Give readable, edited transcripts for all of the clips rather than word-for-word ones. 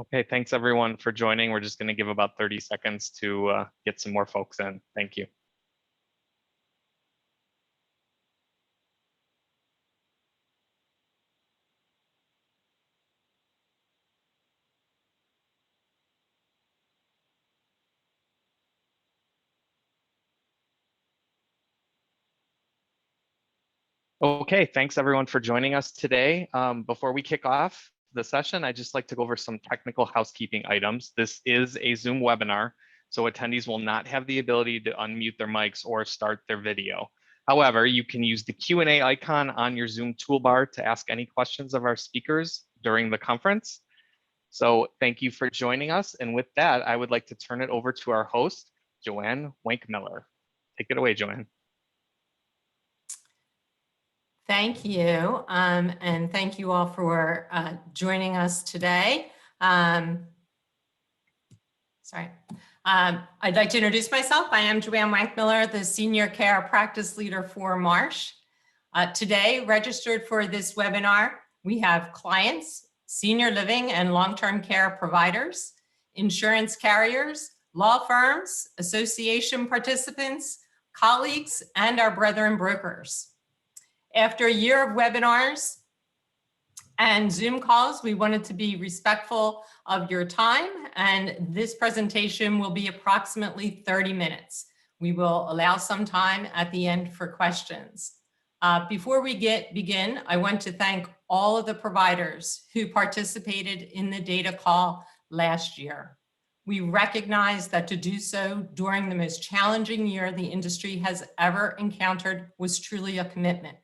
Okay, thanks everyone for joining. We're just going to give about 30 seconds to get some more folks in. Thank you. Okay, thanks everyone for joining us today. Before we kick off the session, I'd just like to go over some technical housekeeping items. This is a Zoom webinar, so attendees will not have the ability to unmute their mics or start their video. However, you can use the Q&A icon on your Zoom toolbar to ask any questions of our speakers during the conference. So thank you for joining us. And with that, I would like to turn it over to our host, Joanne Wankmiller. Take it away, Joanne. Thank you, and thank you all for joining us today. I'd like to introduce myself. I am Joanne Wankmiller, the Senior Care Practice Leader for Marsh. Today, registered for this webinar, we have clients, senior living and long-term care providers, insurance carriers, law firms, association participants, colleagues, and our brethren brokers. After a year of webinars and Zoom calls, we wanted to be respectful of your time, and this presentation will be approximately 30 minutes. We will allow some time at the end for questions. Before we begin, I want to thank all of the providers who participated in the data call last year. We recognize that to do so during the most challenging year the industry has ever encountered was truly a commitment.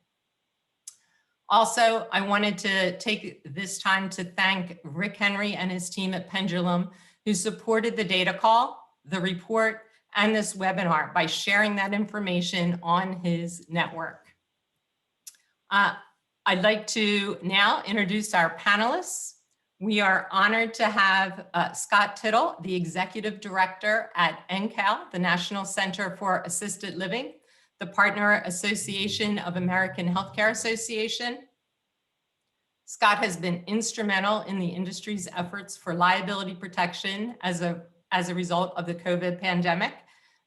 Also, I wanted to take this time to thank Rick Henry and his team at Pendulum, who supported the data call, the report, and this webinar by sharing that information on his network. I'd like to now introduce our panelists. We are honored to have Scott Tittle, the Executive Director at NCAL, the National Center for Assisted Living, the Partner Association of American Healthcare Association. Scott has been instrumental in the industry's efforts for liability protection as a result of the COVID pandemic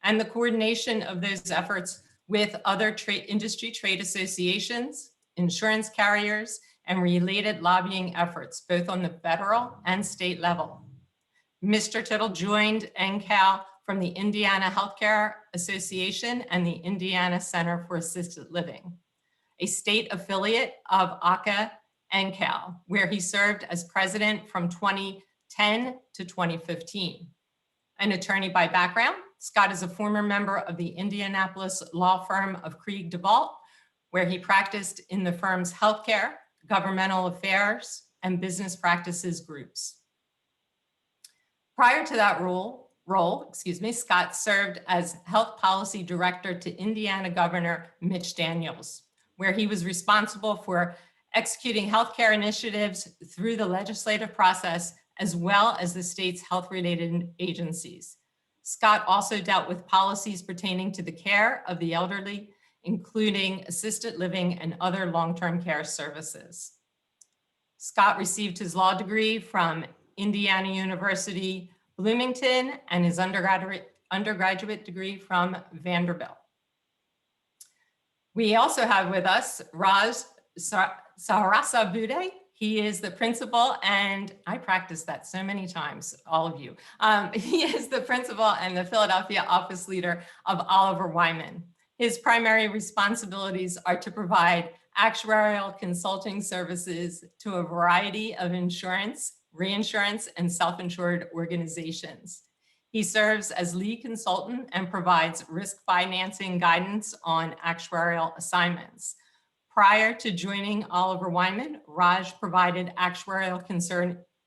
and the coordination of those efforts with other industry trade associations, insurance carriers, and related lobbying efforts, both on the federal and state level. Mr. Tittle joined NCAL from the Indiana Healthcare Association and the Indiana Center for Assisted Living, a state affiliate of ACA NCAL, where he served as president from 2010 to 2015. An attorney by background, Scott is a former member of the Indianapolis law firm of Krieg DeVault, where he practiced in the firm's healthcare, governmental affairs, and business practices groups. Prior to that role, Scott served as health policy director to Indiana Governor Mitch Daniels, where he was responsible for executing healthcare initiatives through the legislative process, as well as the state's health-related agencies. Scott also dealt with policies pertaining to the care of the elderly, including assisted living and other long-term care services. Scott received his law degree from Indiana University, Bloomington, and his undergraduate degree from Vanderbilt. We also have with us Raj Sarasabudhe. He is the principal, and I practiced that so many times, all of you. He is the principal and the Philadelphia office leader of Oliver Wyman. His primary responsibilities are to provide actuarial consulting services to a variety of insurance, reinsurance, and self-insured organizations. He serves as lead consultant and provides risk financing guidance on actuarial assignments. Prior to joining Oliver Wyman, Raj provided actuarial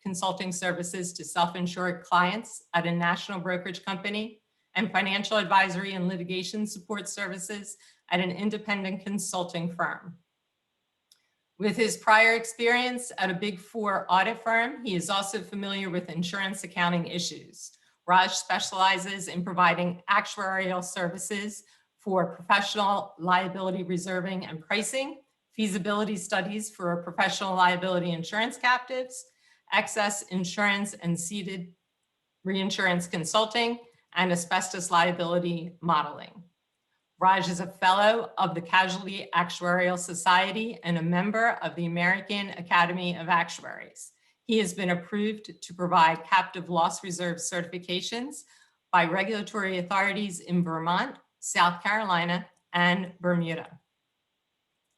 consulting services to self-insured clients at a national brokerage company and financial advisory and litigation support services at an independent consulting firm. With his prior experience at a Big Four audit firm, he is also familiar with insurance accounting issues. Raj specializes in providing actuarial services for professional liability reserving and pricing, feasibility studies for professional liability insurance captives, excess insurance and ceded reinsurance consulting, and asbestos liability modeling. Raj is a fellow of the Casualty Actuarial Society and a member of the American Academy of Actuaries. He has been approved to provide captive loss reserve certifications by regulatory authorities in Vermont, South Carolina, and Bermuda.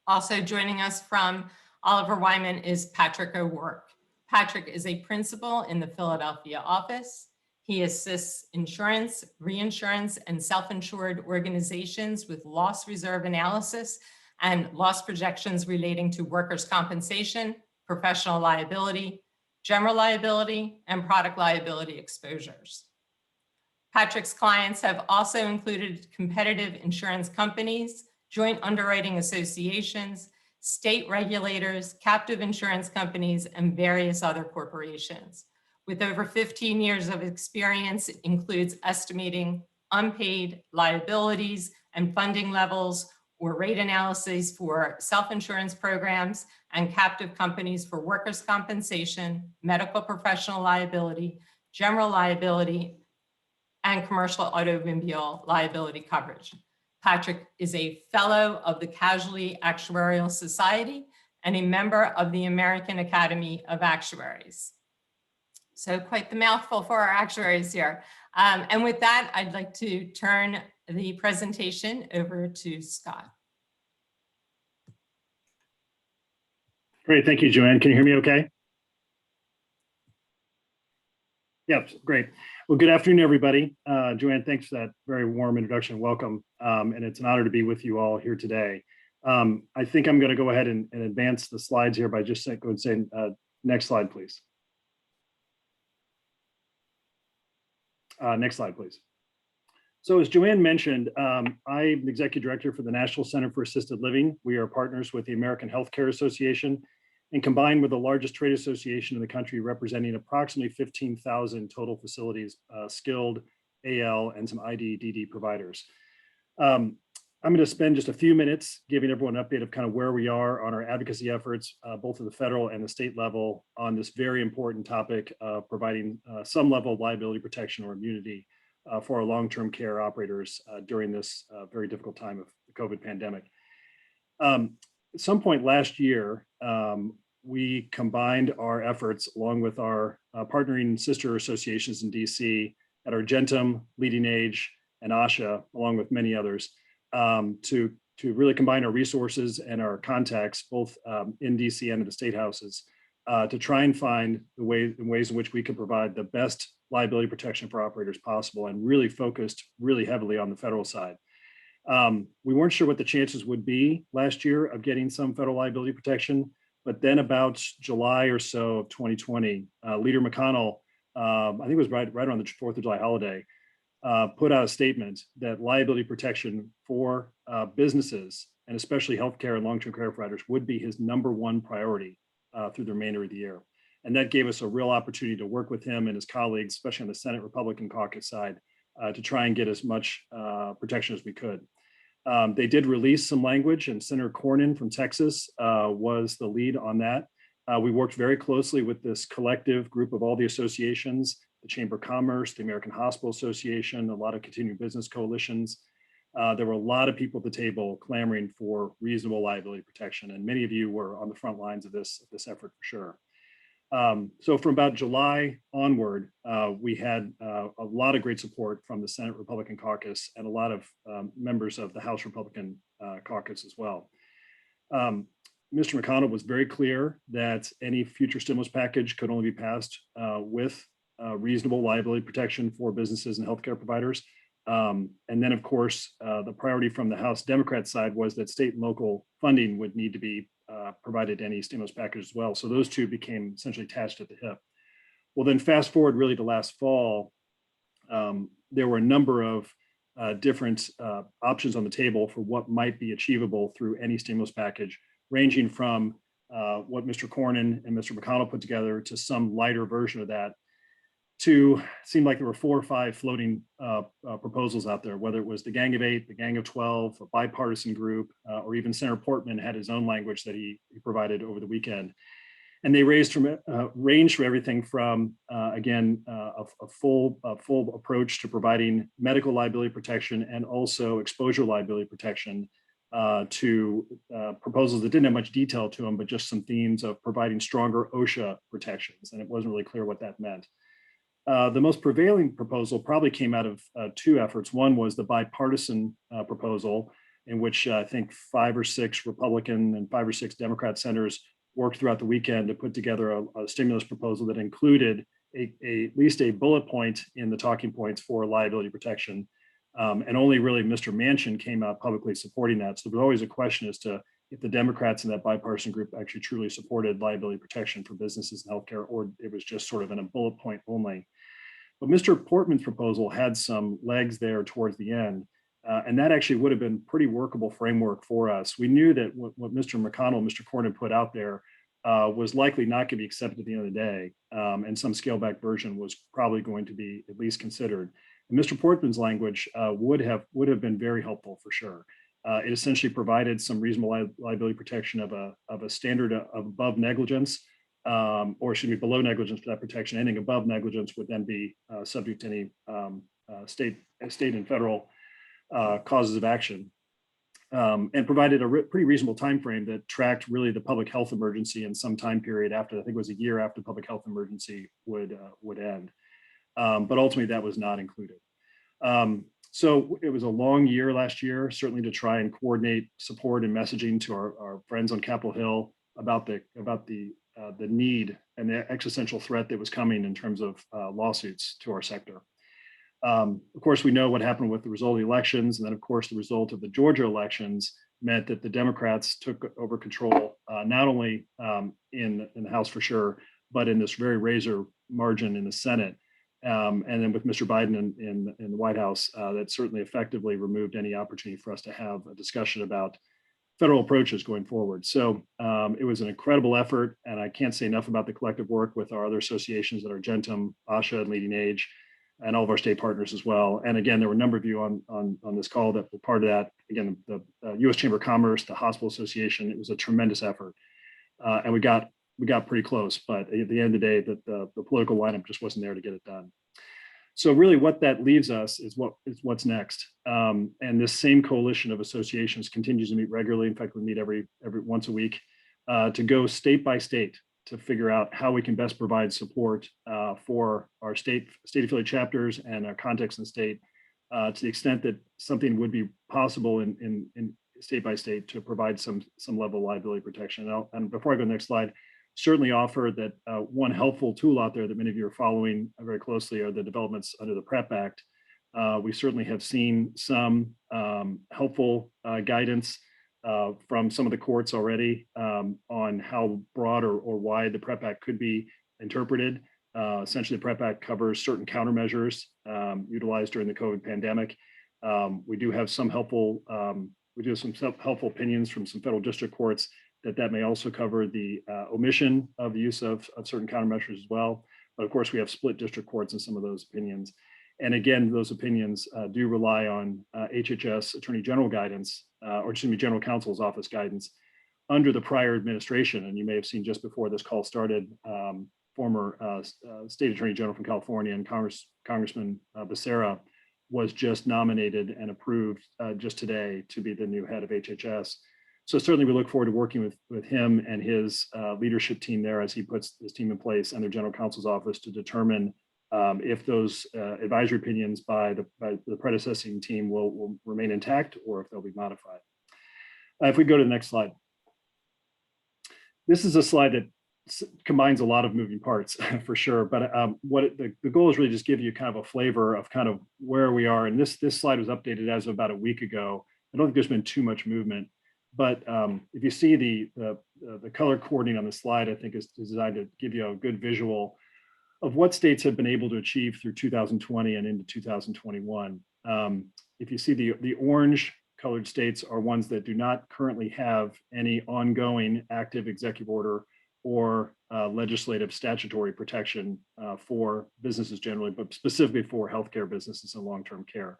Also joining us from Oliver Wyman is Patrick O'Rourke. Patrick is a principal in the Philadelphia office. He assists insurance, reinsurance, and self-insured organizations with loss reserve analysis and loss projections relating to workers' compensation, professional liability, general liability, and product liability exposures. Patrick's clients have also included competitive insurance companies, joint underwriting associations, state regulators, captive insurance companies, and various other corporations. With over 15 years of experience, it includes estimating unpaid liabilities and funding levels or rate analyses for self-insurance programs and captive companies for workers' compensation, medical professional liability, general liability, and commercial automobile liability coverage. Patrick is a fellow of the Casualty Actuarial Society and a member of the American Academy of Actuaries. So quite the mouthful for our actuaries here. And with that, I'd like to turn the presentation over to Scott. Great, thank you, Joanne. Can you hear me okay? Yep, great. Well, good afternoon, everybody. Joanne, thanks for that very warm introduction. Welcome. And it's an honor to be with you all here today. I think I'm going to go ahead and advance the slides here by just going and saying, next slide, please. Next slide, please. So as Joanne mentioned, I'm the Executive Director for the National Center for Assisted Living. We are partners with the American Healthcare Association and combined with the largest trade association in the country, representing approximately 15,000 total facilities, skilled, AL, and some IDDD providers. I'm going to spend just a few minutes giving everyone an update of kind of where we are on our advocacy efforts, both at the federal and the state level, on this very important topic of providing some level of liability protection or immunity for our long-term care operators during this very difficult time of the COVID pandemic. At some point last year, we combined our efforts along with our partnering sister associations in DC at Argentum, Leading Age, and ASHA, along with many others, to really combine our resources and our contacts, both in DC and in the state houses, to try and find the ways in which we could provide the best liability protection for operators possible, and really focused really heavily on the federal side. We weren't sure what the chances would be last year of getting some federal liability protection, but then about July or so of 2020, Leader McConnell, I think it was right around the 4th of July holiday, put out a statement that liability protection for businesses, and especially healthcare and long-term care providers, would be his #1 priority through the remainder of the year. And that gave us a real opportunity to work with him and his colleagues, especially on the Senate Republican caucus side, to try and get as much protection as we could. They did release some language, and Senator Cornyn from Texas was the lead on that. We worked very closely with this collective group of all the associations, the Chamber of Commerce, the American Hospital Association, a lot of continuing business coalitions. There were a lot of people at the table clamoring for reasonable liability protection, and many of you were on the front lines of this effort for sure. So from about July onward, we had a lot of great support from the Senate Republican caucus and a lot of members of the House Republican caucus as well. Mr. McConnell was very clear that any future stimulus package could only be passed with reasonable liability protection for businesses and healthcare providers. And then, of course, the priority from the House Democrat side was that state and local funding would need to be provided any stimulus package as well. So those two became essentially attached at the hip. Well, then fast forward really to last fall, there were a number of different options on the table for what might be achievable through any stimulus package, ranging from what Mr. Cornyn and Mr. McConnell put together to some lighter version of that, to seem like there were 4 or 5 floating proposals out there, whether it was the Gang of 8, the Gang of 12, a bipartisan group, or even Senator Portman had his own language that he provided over the weekend. And they ranged from everything from, again, a full approach to providing medical liability protection and also exposure liability protection to proposals that didn't have much detail to them, but just some themes of providing stronger OSHA protections. And it wasn't really clear what that meant. The most prevailing proposal probably came out of two efforts. One was the bipartisan proposal, in which I think 5 or 6 Republican and 5 or 6 Democrat senators worked throughout the weekend to put together a stimulus proposal that included at least a bullet point in the talking points for liability protection. And only really Mr. Manchin came out publicly supporting that. So there was always a question as to if the Democrats in that bipartisan group actually truly supported liability protection for businesses and healthcare, or it was just sort of in a bullet point only. But Mr. Portman's proposal had some legs there towards the end. And that actually would have been pretty workable framework for us. We knew that what Mr. McConnell, Mr. Cornyn put out there was likely not going to be accepted at the end of the day. And some scaled back version was probably going to be at least considered. And Mr. Portman's language would have been very helpful for sure. It essentially provided some reasonable liability protection of a standard of above negligence, or should be below negligence for that protection. Anything above negligence would then be subject to any state and federal causes of action, and provided a pretty reasonable time frame that tracked really the public health emergency in some time period after, I think it was a year after public health emergency would end. But ultimately that was not included. So it was a long year last year, certainly to try and coordinate support and messaging to our friends on Capitol Hill about the need and the existential threat that was coming in terms of lawsuits to our sector. Of course, we know what happened with the result of the elections. And then, of course, the result of the Georgia elections meant that the Democrats took over control, not only in the House for sure, but in this very razor margin in the Senate. And then with Mr. Biden in the White House, that certainly effectively removed any opportunity for us to have a discussion about federal approaches going forward. So it was an incredible effort. And I can't say enough about the collective work with our other associations that are Gentum, ASHA, and Leading Age, and all of our state partners as well. And again, there were a number of you on this call that were part of that. Again, the U.S. Chamber of Commerce, the Hospital Association, it was a tremendous effort. And we got pretty close, but at the end of the day, the political lineup just wasn't there to get it done. So really what that leaves us is what's next. And this same coalition of associations continues to meet regularly. In fact, we meet every once a week to go state by state to figure out how we can best provide support for our state affiliate chapters and our contacts in the state to the extent that something would be possible in state by state to provide some level of liability protection. And before I go to the next slide, certainly offer that one helpful tool out there that many of you are following very closely are the developments under the PrEP Act. We certainly have seen some helpful guidance from some of the courts already on how broad or wide the PrEP Act could be interpreted. Essentially, the PrEP Act covers certain countermeasures utilized during the COVID pandemic. We do have some helpful opinions from some federal district courts that may also cover the omission of the use of certain countermeasures as well. But of course, we have split district courts in some of those opinions. And again, those opinions do rely on HHS Attorney General guidance, or excuse me, General Counsel's Office guidance under the prior administration. And you may have seen just before this call started, former State Attorney General from California and Congressman Becerra was just nominated and approved just today to be the new head of HHS. So certainly we look forward to working with him and his leadership team there as he puts his team in place and their General Counsel's Office to determine if those advisory opinions by the predecessing team will remain intact or if they'll be modified. If we go to the next slide. This is a slide that combines a lot of moving parts for sure, but the goal is really just give you kind of a flavor of kind of where we are. And this slide was updated as of about a week ago. I don't think there's been too much movement, but if you see the color coordinating on the slide, I think is designed to give you a good visual of what states have been able to achieve through 2020 and into 2021. If you see the orange colored states are ones that do not currently have any ongoing active executive order or legislative statutory protection for businesses generally, but specifically for healthcare businesses and long-term care.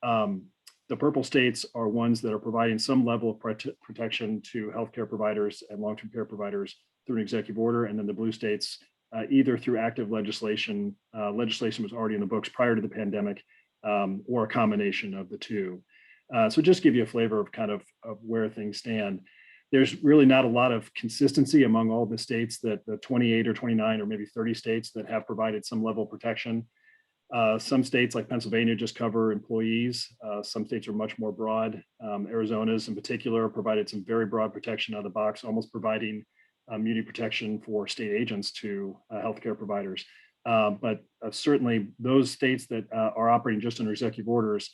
The purple states are ones that are providing some level of protection to healthcare providers and long-term care providers through an executive order, and then the blue states either through active legislation. Legislation was already in the books prior to the pandemic, or a combination of the two. So just give you a flavor of kind of where things stand. There's really not a lot of consistency among all the states, that the 28 or 29 or maybe 30 states that have provided some level of protection. Some states like Pennsylvania just cover employees. Some states are much more broad. Arizona's in particular provided some very broad protection out of the box, almost providing immunity protection for state agents to healthcare providers. But certainly those states that are operating just under executive orders,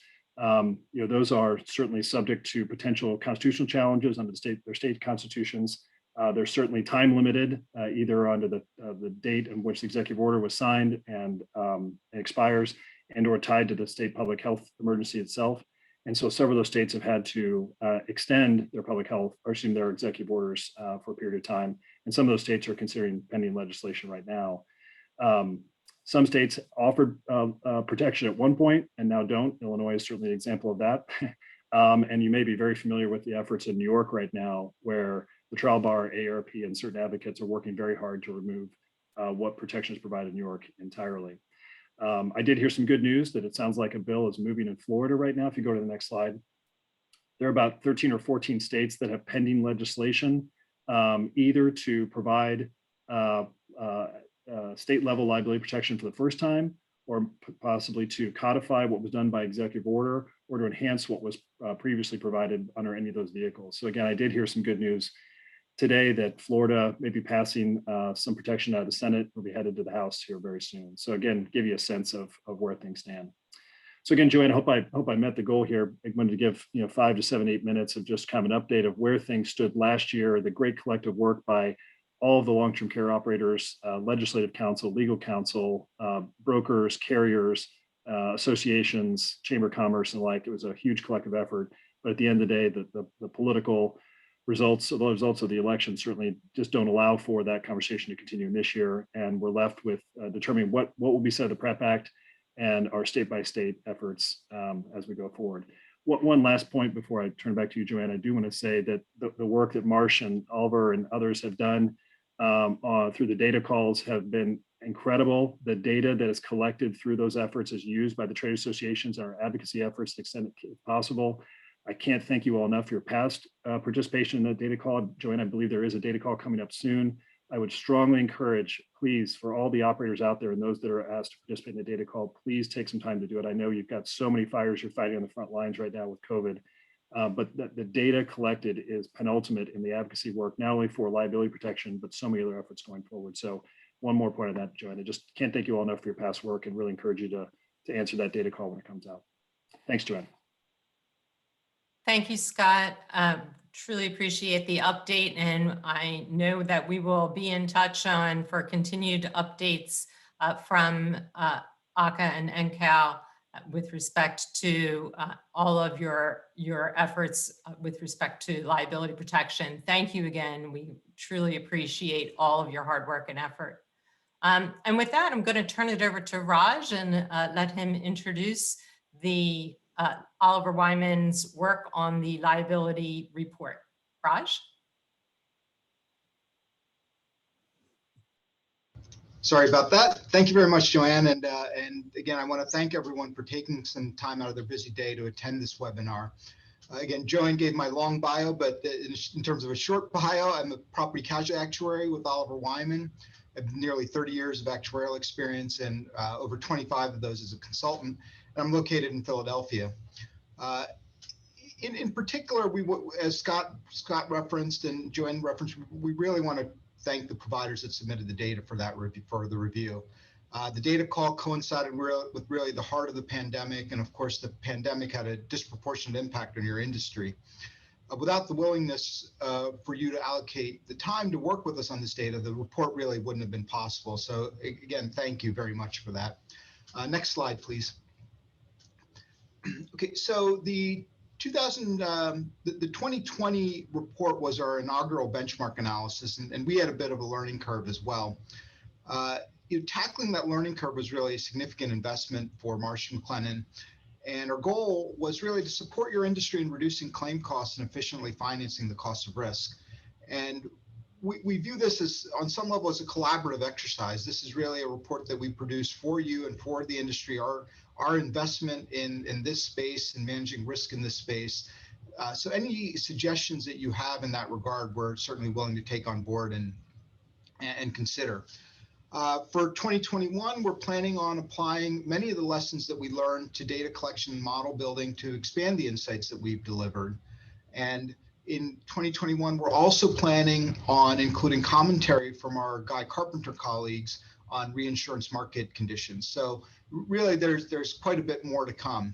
those are certainly subject to potential constitutional challenges under their state constitutions. They're certainly time limited, either under the date in which the executive order was signed and expires, and or tied to the state public health emergency itself. And so several of those states have had to extend their public health, or their executive orders for a period of time. And some of those states are considering pending legislation right now. Some states offered protection at one point and now don't. Illinois is certainly an example of that. And you may be very familiar with the efforts in New York right now, where the trial bar, AARP, and certain advocates are working very hard to remove what protections provided in New York entirely. I did hear some good news that it sounds like a bill is moving in Florida right now. If you go to the next slide, there are about 13 or 14 states that have pending legislation, either to provide state level liability protection for the first time, or possibly to codify what was done by executive order, or to enhance what was previously provided under any of those vehicles. So again, I did hear some good news today that Florida may be passing some protection out of the Senate, will be headed to the House here very soon. So again, give you a sense of where things stand. So again, Joanne, I hope I met the goal here. I wanted to give 5 to 7, 8 minutes of just kind of an update of where things stood last year, the great collective work by all of the long-term care operators, legislative counsel, legal counsel, brokers, carriers, associations, chamber of commerce, and the like. It was a huge collective effort. But at the end of the day, the political results of the election certainly just don't allow for that conversation to continue in this year. And we're left with determining what will be said of the PrEP Act and our state-by-state efforts as we go forward. One last point before I turn back to you, Joanne, I do want to say that the work that Marsh and Oliver and others have done through the data calls have been incredible. The data that is collected through those efforts is used by the trade associations and our advocacy efforts to the extent possible. I can't thank you all enough for your past participation in the data call. Joanne, I believe there is a data call coming up soon. I would strongly encourage, please, for all the operators out there and those that are asked to participate in the data call, please take some time to do it. I know you've got so many fires you're fighting on the front lines right now with COVID, but the data collected is penultimate in the advocacy work, not only for liability protection, but so many other efforts going forward. So one more point on that, Joanne, I just can't thank you all enough for your past work and really encourage you to answer that data call when it comes out. Thanks, Joanne. Thank you, Scott. Truly appreciate the update, and I know that we will be in touch for continued updates from ACA and NCAL with respect to all of your efforts with respect to liability protection. Thank you again. We truly appreciate all of your hard work and effort. And with that, I'm going to turn it over to Raj and let him introduce the Oliver Wyman's work on the liability report. Raj? Sorry about that. Thank you very much, Joanne. And again, I want to thank everyone for taking some time out of their busy day to attend this webinar. Again, Joanne gave my long bio, but in terms of a short bio, I'm a property casualty actuary with Oliver Wyman. I have nearly 30 years of actuarial experience and over 25 of those as a consultant. I'm located in Philadelphia. In particular, as Scott referenced and Joanne referenced, we really want to thank the providers that submitted the data for the review. The data call coincided with really the heart of the pandemic, and of course, the pandemic had a disproportionate impact on your industry. Without the willingness for you to allocate the time to work with us on this data, the report really wouldn't have been possible. So again, thank you very much for that. Next slide, please. Okay, so the 2020 report was our inaugural benchmark analysis, and we had a bit of a learning curve as well. Tackling that learning curve was really a significant investment for Marsh & McLennan, and our goal was really to support your industry in reducing claim costs and efficiently financing the cost of risk. And we view this as, on some level, as a collaborative exercise. This is really a report that we produce for you and for the industry, our investment in this space and managing risk in this space. So any suggestions that you have in that regard, we're certainly willing to take on board and consider. For 2021, we're planning on applying many of the lessons that we learned to data collection and model building to expand the insights that we've delivered. And in 2021, we're also planning on including commentary from our Guy Carpenter colleagues on reinsurance market conditions. So really, there's quite a bit more to come.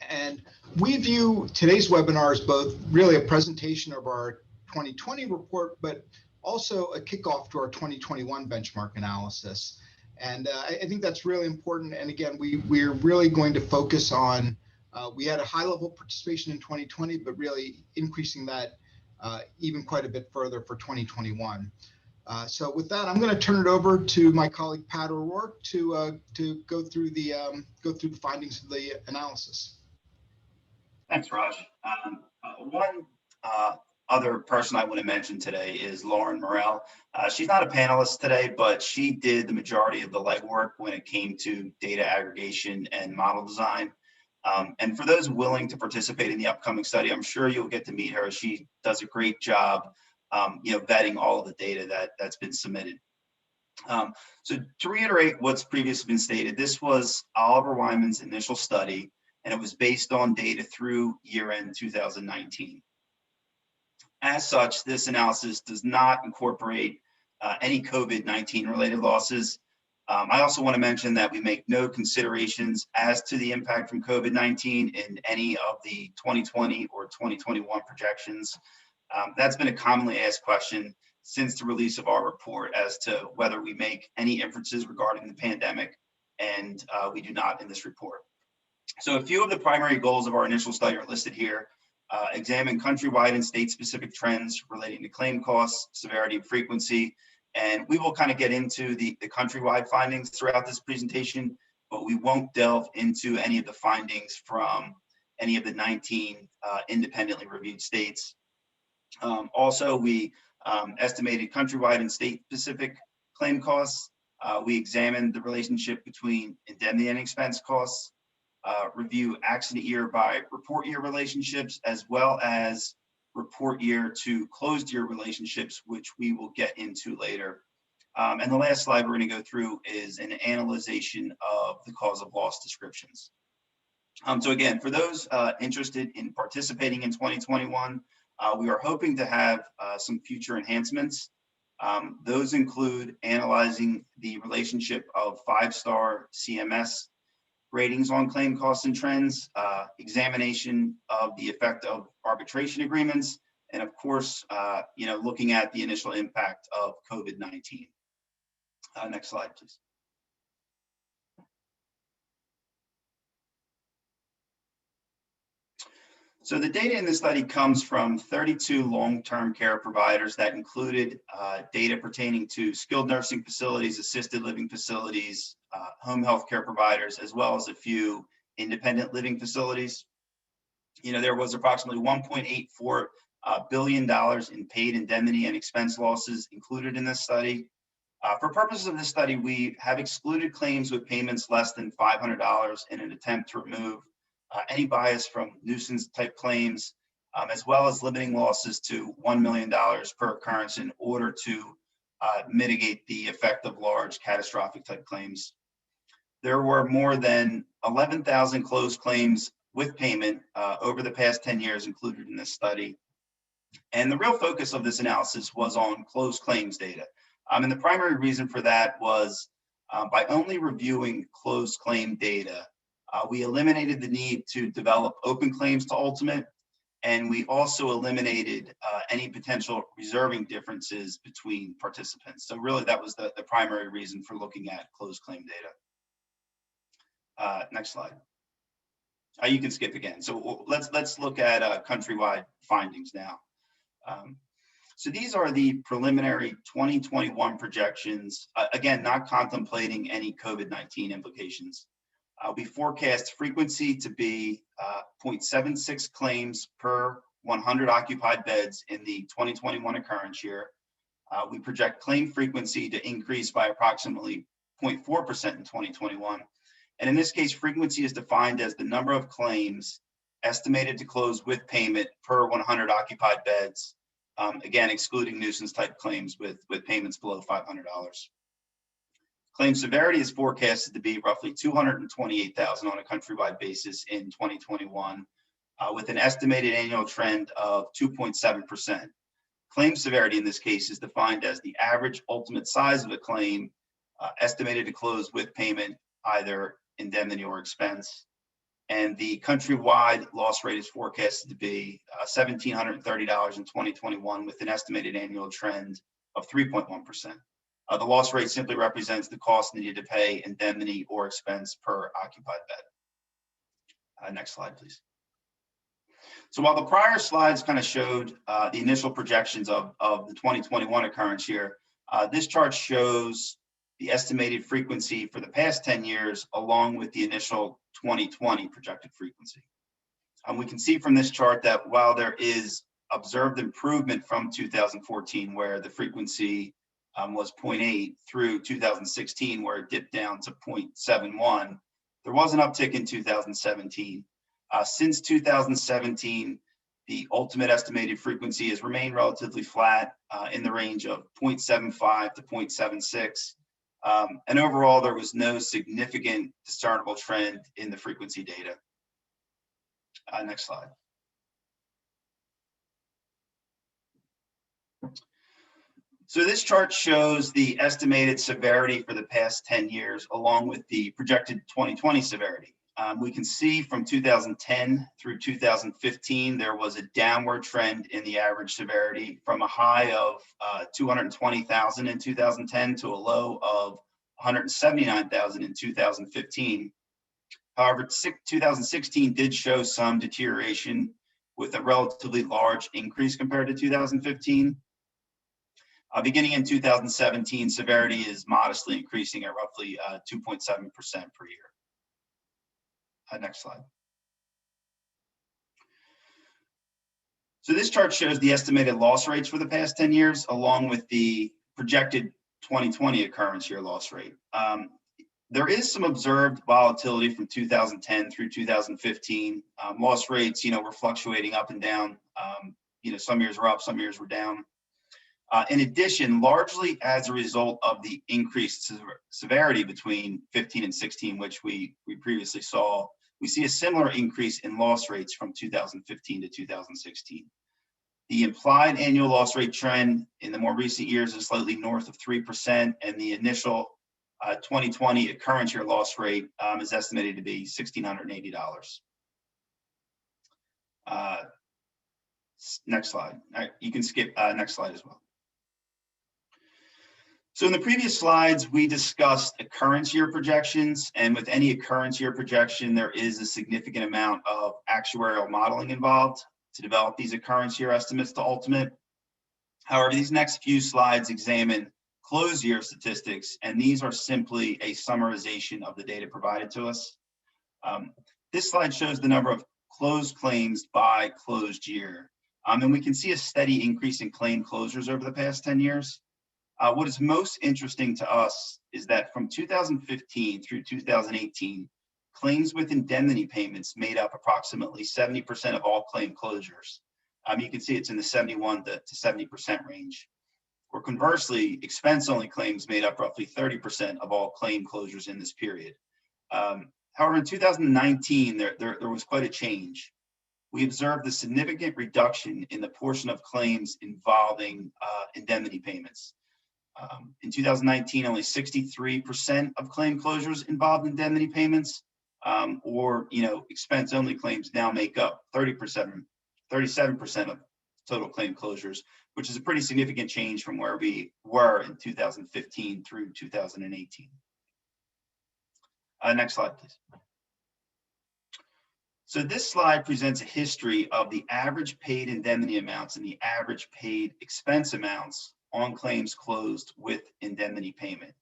And we view today's webinar as both really a presentation of our 2020 report, but also a kickoff to our 2021 benchmark analysis. And I think that's really important. And again, we're really going to focus on, we had a high level participation in 2020, but really increasing that even quite a bit further for 2021. So with that, I'm going to turn it over to my colleague Pat O'Rourke to go through the findings of the analysis. Thanks, Raj. One other person I want to mention today is Lauren Morrell. She's not a panelist today, but she did the majority of the legwork when it came to data aggregation and model design. And for those willing to participate in the upcoming study, I'm sure you'll get to meet her. She does a great job, vetting all of the data that's been submitted. So to reiterate what's previously been stated, this was Oliver Wyman's initial study, and it was based on data through year-end 2019. As such, this analysis does not incorporate any COVID-19 related losses. I also want to mention that we make no considerations as to the impact from COVID-19 in any of the 2020 or 2021 projections. That's been a commonly asked question since the release of our report as to whether we make any inferences regarding the pandemic, and we do not in this report. So a few of the primary goals of our initial study are listed here. Examine countrywide and state-specific trends relating to claim costs, severity, and frequency. And we will kind of get into the countrywide findings throughout this presentation, but we won't delve into any of the findings from any of the 19 independently reviewed states. Also, we estimated countrywide and state-specific claim costs. We examined the relationship between indemnity and expense costs, review accident year by report year relationships, as well as report year to closed year relationships, which we will get into later. And the last slide we're going to go through is an analyzation of the cause of loss descriptions. So again, for those interested in participating in 2021, we are hoping to have some future enhancements. Those include analyzing the relationship of 5-star CMS ratings on claim costs and trends, examination of the effect of arbitration agreements, and of course, looking at the initial impact of COVID-19. Next slide, please. So the data in this study comes from 32 long-term care providers that included data pertaining to skilled nursing facilities, assisted living facilities, home health care providers, as well as a few independent living facilities. There was approximately $1.84 billion in paid indemnity and expense losses included in this study. For purposes of this study, we have excluded claims with payments less than $500 in an attempt to remove any bias from nuisance type claims, as well as limiting losses to $1 million per occurrence in order to mitigate the effect of large catastrophic type claims. There were more than 11,000 closed claims with payment over the past 10 years included in this study. And the real focus of this analysis was on closed claims data. And the primary reason for that was by only reviewing closed claim data, we eliminated the need to develop open claims to ultimate, and we also eliminated any potential reserving differences between participants. So really that was the primary reason for looking at closed claim data. Next slide. You can skip again. So let's look at countrywide findings now. So these are the preliminary 2021 projections, again, not contemplating any COVID-19 implications. We forecast frequency to be 0.76 claims per 100 occupied beds in the 2021 occurrence year. We project claim frequency to increase by approximately 0.4% in 2021. And in this case, frequency is defined as the number of claims estimated to close with payment per 100 occupied beds, again, excluding nuisance type claims with payments below $500. Claim severity is forecasted to be roughly 228,000 on a countrywide basis in 2021, with an estimated annual trend of 2.7%. Claim severity in this case is defined as the average ultimate size of a claim estimated to close with payment, either indemnity or expense. And the countrywide loss rate is forecasted to be $1,730 in 2021, with an estimated annual trend of 3.1%. The loss rate simply represents the cost needed to pay indemnity or expense per occupied bed. Next slide, please. So while the prior slides kind of showed the initial projections of the 2021 occurrence year, this chart shows the estimated frequency for the past 10 years, along with the initial 2020 projected frequency. We can see from this chart that while there is observed improvement from 2014, where the frequency was 0.8, through 2016, where it dipped down to 0.71, there was an uptick in 2017. Since 2017, the ultimate estimated frequency has remained relatively flat in the range of 0.75 to 0.76. And overall, there was no significant discernible trend in the frequency data. Next slide. So this chart shows the estimated severity for the past 10 years, along with the projected 2020 severity. We can see from 2010 through 2015, there was a downward trend in the average severity from a high of 220,000 in 2010 to a low of 179,000 in 2015. However, 2016 did show some deterioration with a relatively large increase compared to 2015. Beginning in 2017, severity is modestly increasing at roughly 2.7% per year. Next slide. So this chart shows the estimated loss rates for the past 10 years, along with the projected 2020 occurrence year loss rate. There is some observed volatility from 2010 through 2015. Loss rates, were fluctuating up and down. Some years were up, some years were down. In addition, largely as a result of the increased severity between 15 and 16, which we previously saw, we see a similar increase in loss rates from 2015 to 2016. The implied annual loss rate trend in the more recent years is slightly north of 3%, and the initial 2020 occurrence year loss rate is estimated to be $1,680. Next slide. You can skip next slide as well. So in the previous slides, we discussed occurrence year projections, and with any occurrence year projection, there is a significant amount of actuarial modeling involved to develop these occurrence year estimates to ultimate. However, these next few slides examine closed year statistics, and these are simply a summarization of the data provided to us. This slide shows the number of closed claims by closed year, and we can see a steady increase in claim closures over the past 10 years. What is most interesting to us is that from 2015 through 2018, claims with indemnity payments made up approximately 70% of all claim closures. You can see it's in the 71 to 70% range. Or conversely, expense-only claims made up roughly 30% of all claim closures in this period. However, in 2019, there was quite a change. We observed a significant reduction in the portion of claims involving indemnity payments. In 2019, only 63% of claim closures involved indemnity payments, expense-only claims now make up 37% of total claim closures, which is a pretty significant change from where we were in 2015 through 2018. Next slide, please. So this slide presents a history of the average paid indemnity amounts and the average paid expense amounts on claims closed with indemnity payment.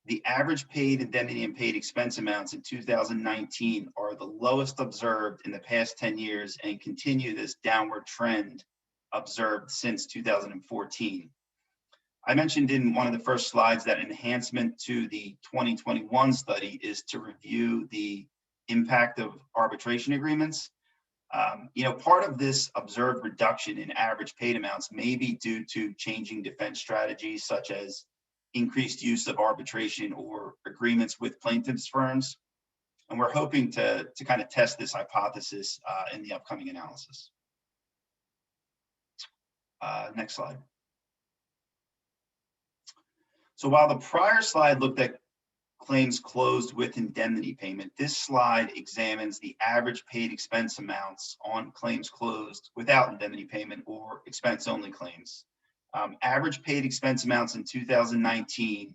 The average paid indemnity and paid expense amounts in 2019 are the lowest observed in the past 10 years and continue this downward trend observed since 2014. I mentioned in one of the first slides that enhancement to the 2021 study is to review the impact of arbitration agreements. Part of this observed reduction in average paid amounts may be due to changing defense strategies, such as increased use of arbitration or agreements with plaintiffs' firms. And we're hoping to kind of test this hypothesis in the upcoming analysis. Next slide. So while the prior slide looked at claims closed with indemnity payment, this slide examines the average paid expense amounts on claims closed without indemnity payment or expense-only claims. Average paid expense amounts in 2019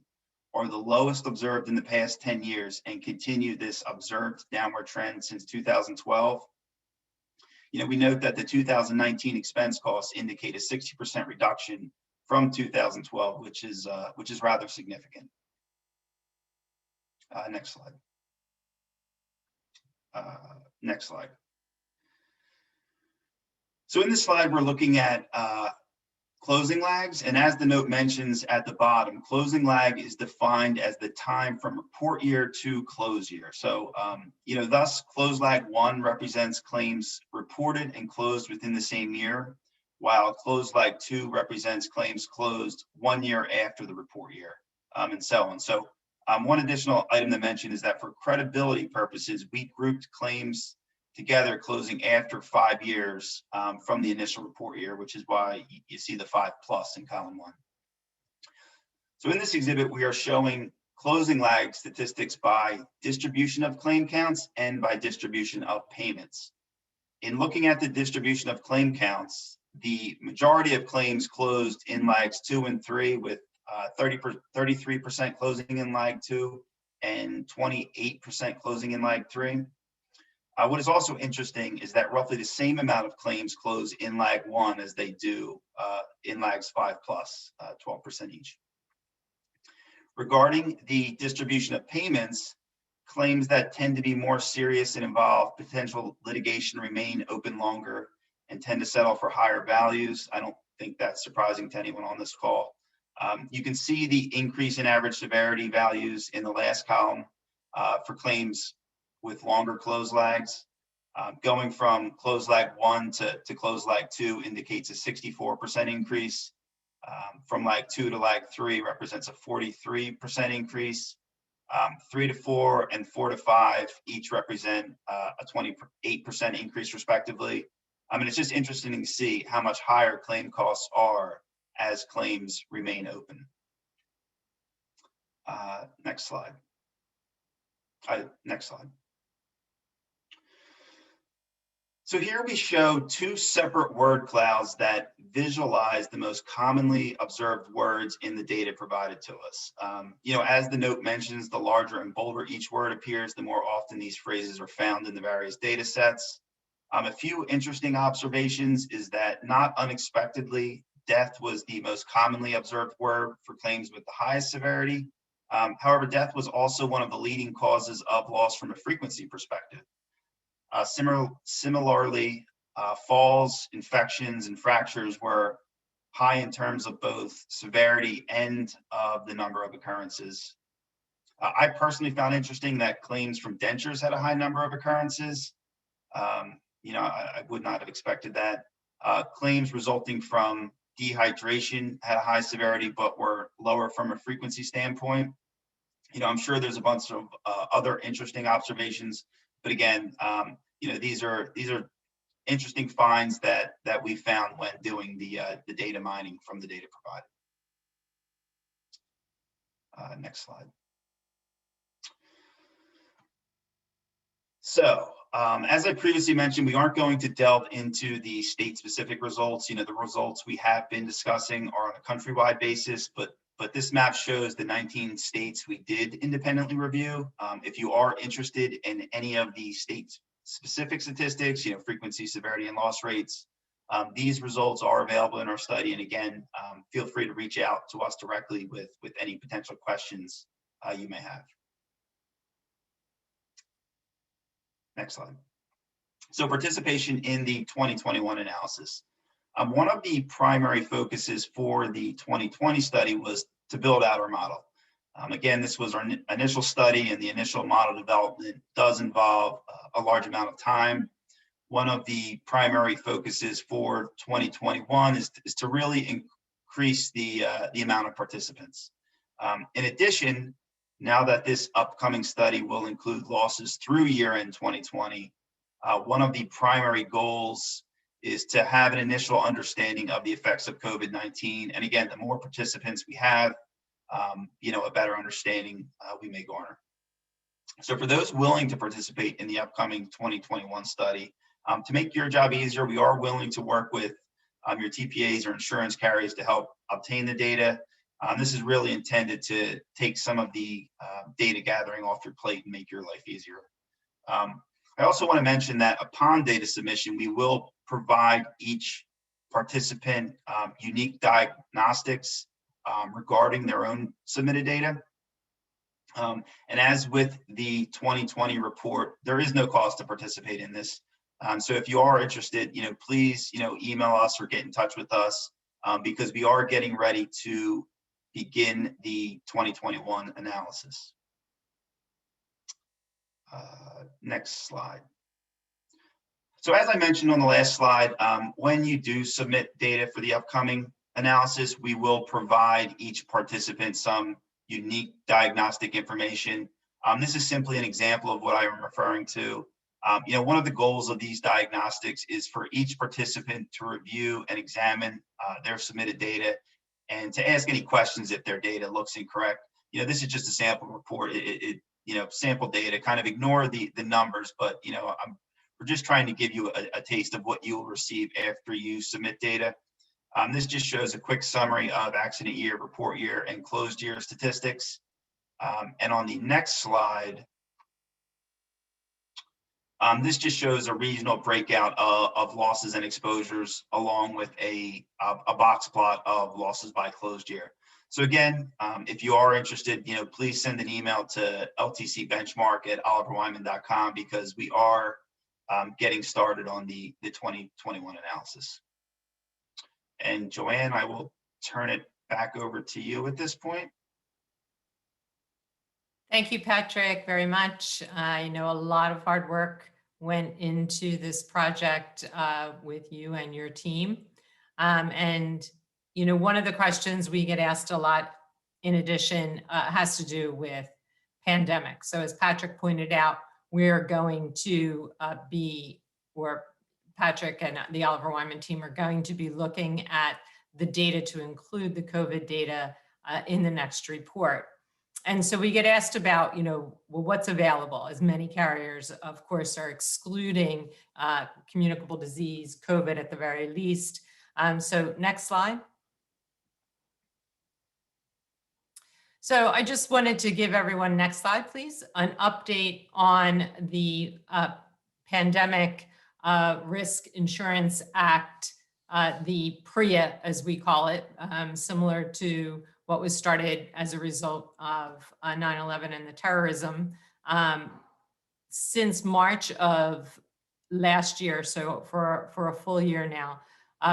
are the lowest observed in the past 10 years and continue this observed downward trend since 2012. We note that the 2019 expense costs indicate a 60% reduction from 2012, which is rather significant. Next slide. Next slide. So in this slide, we're looking at closing lags, and as the note mentions at the bottom, closing lag is defined as the time from report year to close year. So, thus close lag 1 represents claims reported and closed within the same year, while close lag 2 represents claims closed 1 year after the report year, and so on. So one additional item to mention is that for credibility purposes, we grouped claims together closing after 5 years from the initial report year, which is why you see the 5+ in column 1. So in this exhibit, we are showing closing lag statistics by distribution of claim counts and by distribution of payments. In looking at the distribution of claim counts, the majority of claims closed in lags 2 and 3, with 33% closing in lag 2 and 28% closing in lag 3. What is also interesting is that roughly the same amount of claims close in lag 1 as they do in lags 5+, 12% each. Regarding the distribution of payments, claims that tend to be more serious and involve potential litigation remain open longer and tend to settle for higher values. I don't think that's surprising to anyone on this call. You can see the increase in average severity values in the last column for claims with longer close lags. Going from close lag 1 to close lag 2 indicates a 64% increase. From lag 2 to lag 3 represents a 43% increase. 3 to 4 and 4 to 5 each represent a 28% increase respectively. It's just interesting to see how much higher claim costs are as claims remain open. Next slide. Next slide. So here we show 2 separate word clouds that visualize the most commonly observed words in the data provided to us. As the note mentions, the larger and bolder each word appears, the more often these phrases are found in the various data sets. A few interesting observations is that not unexpectedly, death was the most commonly observed word for claims with the highest severity. However, death was also one of the leading causes of loss from a frequency perspective. Similarly, falls, infections, and fractures were high in terms of both severity and of the number of occurrences. I personally found interesting that claims from dentures had a high number of occurrences. I would not have expected that. Claims resulting from dehydration had a high severity, but were lower from a frequency standpoint. I'm sure there's a bunch of other interesting observations, but again, these are interesting finds that we found when doing the data mining from the data provided. Next slide. So, as I previously mentioned, we aren't going to delve into the state-specific results. The results we have been discussing are on a countrywide basis, but this map shows the 19 states we did independently review. If you are interested in any of the state-specific statistics, frequency, severity, and loss rates, these results are available in our study. And again, feel free to reach out to us directly with any potential questions you may have. Next slide. So participation in the 2021 analysis. One of the primary focuses for the 2020 study was to build out our model. Again, this was our initial study, and the initial model development does involve a large amount of time. One of the primary focuses for 2021 is to really increase the amount of participants. In addition, now that this upcoming study will include losses through year-end 2020, one of the primary goals is to have an initial understanding of the effects of COVID-19. And again, the more participants we have, a better understanding we may garner. So for those willing to participate in the upcoming 2021 study, to make your job easier, we are willing to work with your TPAs or insurance carriers to help obtain the data. This is really intended to take some of the data gathering off your plate and make your life easier. I also want to mention that upon data submission, we will provide each participant unique diagnostics regarding their own submitted data. And as with the 2020 report, there is no cost to participate in this. So if you are interested, please, email us or get in touch with us because we are getting ready to begin the 2021 analysis. Next slide. So as I mentioned on the last slide, when you do submit data for the upcoming analysis, we will provide each participant some unique diagnostic information. This is simply an example of what I am referring to. One of the goals of these diagnostics is for each participant to review and examine their submitted data and to ask any questions if their data looks incorrect. This is just a sample report. Sample data, kind of ignore the numbers, but we're just trying to give you a taste of what you will receive after you submit data. This just shows a quick summary of accident year, report year, and closed year statistics. And on the next slide, this just shows a regional breakout of losses and exposures along with a box plot of losses by closed year. So again, if you are interested, please send an email to ltcbenchmark@oliverwyman.com because we are getting started on the 2021 analysis. And Joanne, I will turn it back over to you at this point. Thank you, Patrick, very much. I know a lot of hard work went into this project with you and your team. One of the questions we get asked a lot, in addition, has to do with pandemic. So as Patrick pointed out, we're going to Patrick and the Oliver Wyman team are going to be looking at the data to include the COVID data in the next report. And so we get asked about, what's available, as many carriers, of course, are excluding communicable disease, COVID at the very least. So next slide. So I just wanted to give everyone, next slide, please, an update on the Pandemic Risk Insurance Act, the PRIA, as we call it, similar to what was started as a result of 9/11 and the terrorism. Since March of last year, so for a full year now,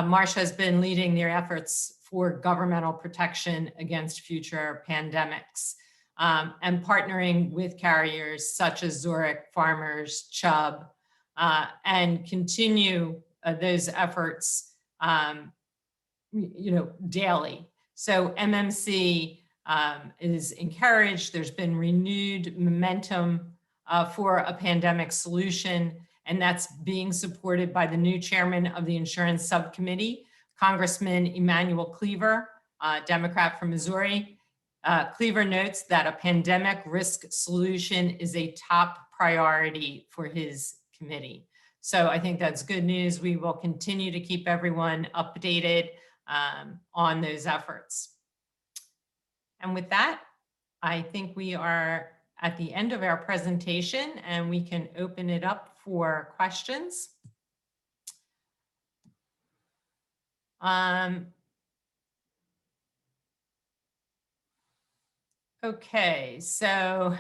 Marsh has been leading their efforts for governmental protection against future pandemics and partnering with carriers such as Zurich, Farmers, Chubb, and continue those efforts, daily. So MMC is encouraged. There's been renewed momentum for a pandemic solution, and that's being supported by the new chairman of the insurance subcommittee, Congressman Emanuel Cleaver, Democrat from Missouri. Cleaver notes that a pandemic risk solution is a top priority for his committee. So I think that's good news. We will continue to keep everyone updated on those efforts. And with that, I think we are at the end of our presentation and we can open it up for questions. Okay, so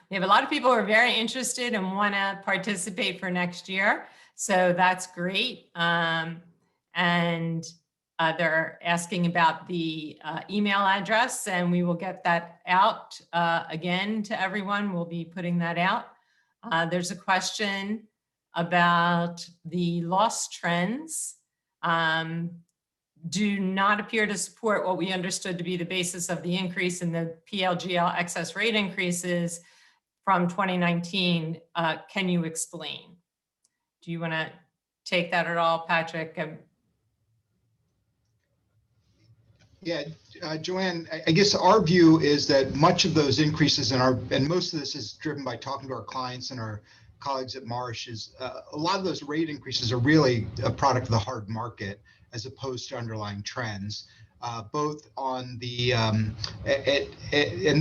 we have a lot of people who are very interested and want to participate for next year. So that's great. And And they're asking about the email address, and we will get that out again to everyone. We'll be putting that out. There's a question about the loss trends. Do not appear to support what we understood to be the basis of the increase in the PLGL excess rate increases from 2019. Can you explain? Do you want to take that at all, Patrick? Yeah, Joanne, I guess our view is that much of those increases and most of this is driven by talking to our clients and our colleagues at Marsh, is a lot of those rate increases are really a product of the hard market as opposed to underlying trends, both on the, and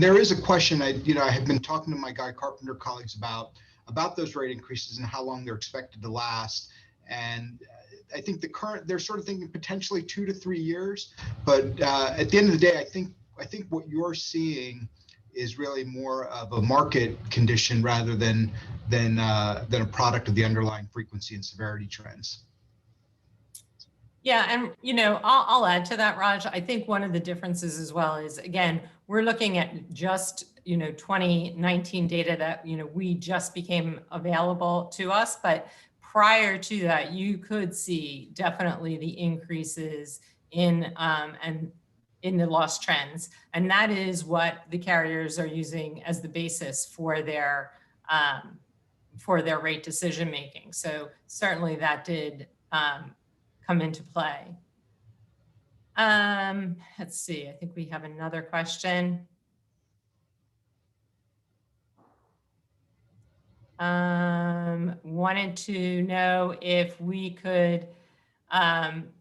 there is a question, I have been talking to my Guy Carpenter colleagues about those rate increases and how long they're expected to last. And I think they're sort of thinking potentially 2 to 3 years, but at the end of the day, I think what you're seeing is really more of a market condition rather than a product of the underlying frequency and severity trends. Yeah, and I'll add to that, Raj. I think one of the differences as well is, again, we're looking at just 2019 data that we just became available to us, but prior to that, you could see definitely the increases in the loss trends, and that is what the carriers are using as the basis for their rate decision making. So certainly that did come into play. Let's see. I think we have another question. Wanted to know if we could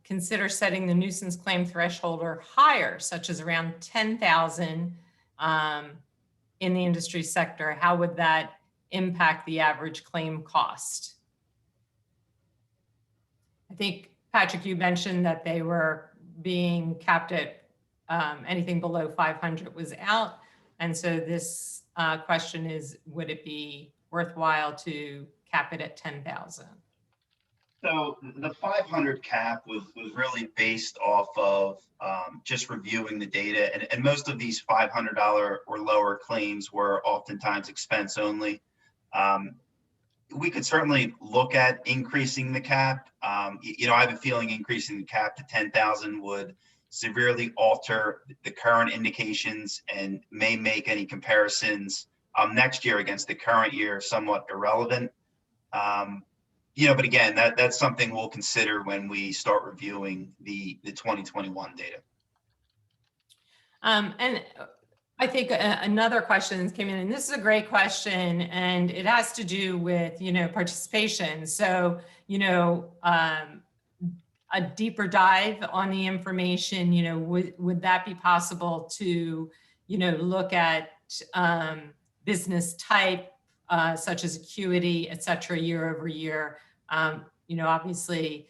consider setting the nuisance claim threshold or higher, such as around 10,000 in the industry sector. How would that impact the average claim cost? I think, Patrick, you mentioned that they were being capped at anything below 500 was out. And so this question is, would it be worthwhile to cap it at 10,000? So the 500 cap was really based off of just reviewing the data. And most of these $500 or lower claims were oftentimes expense only. We could certainly look at increasing the cap. I have a feeling increasing the cap to 10,000 would severely alter the current indications and may make any comparisons next year against the current year somewhat irrelevant. But again, that's something we'll consider when we start reviewing the 2021 data. And I think another question came in, and this is a great question, and it has to do with, participation. So, a deeper dive on the information, would that be possible to, look at business type, such as acuity, et cetera, year over year? Obviously,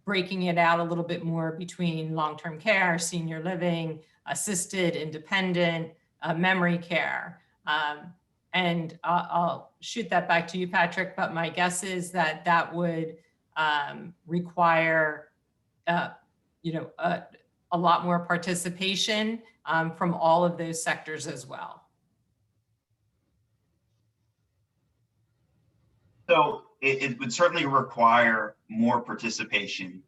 breaking it out a little bit more between long-term care, senior living, assisted, independent, memory care. And I'll shoot that back to you, Patrick, but my guess is that would require, a lot more participation from all of those sectors as well. So it would certainly require more participation,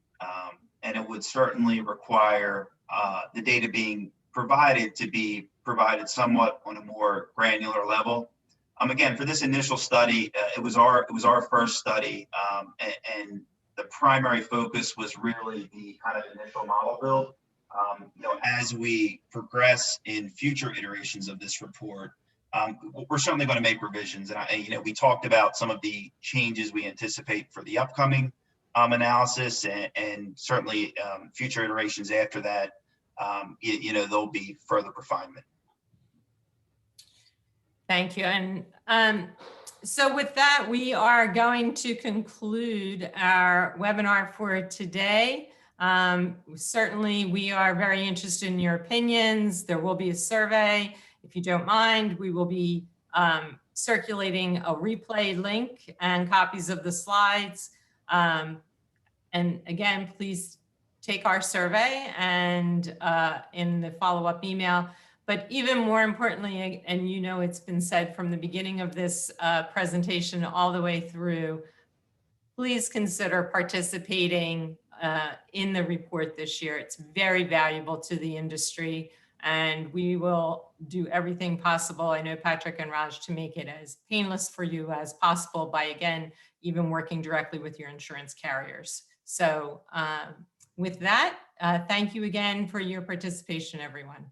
and it would certainly require the data being provided to be provided somewhat on a more granular level. Again, for this initial study, it was our first study, and the primary focus was really the kind of initial model build. As we progress in future iterations of this report, we're certainly going to make revisions. And we talked about some of the changes we anticipate for the upcoming analysis, and certainly future iterations after that. There'll be further refinement. Thank you. And so with that, we are going to conclude our webinar for today. Certainly, we are very interested in your opinions. There will be a survey. If you don't mind, we will be circulating a replay link and copies of the slides. And again, please take our survey and in the follow-up email. But even more importantly, and you know it's been said from the beginning of this presentation all the way through, please consider participating in the report this year. It's very valuable to the industry, and we will do everything possible, I know Patrick and Raj, to make it as painless for you as possible by, again, even working directly with your insurance carriers. So with that, thank you again for your participation, everyone.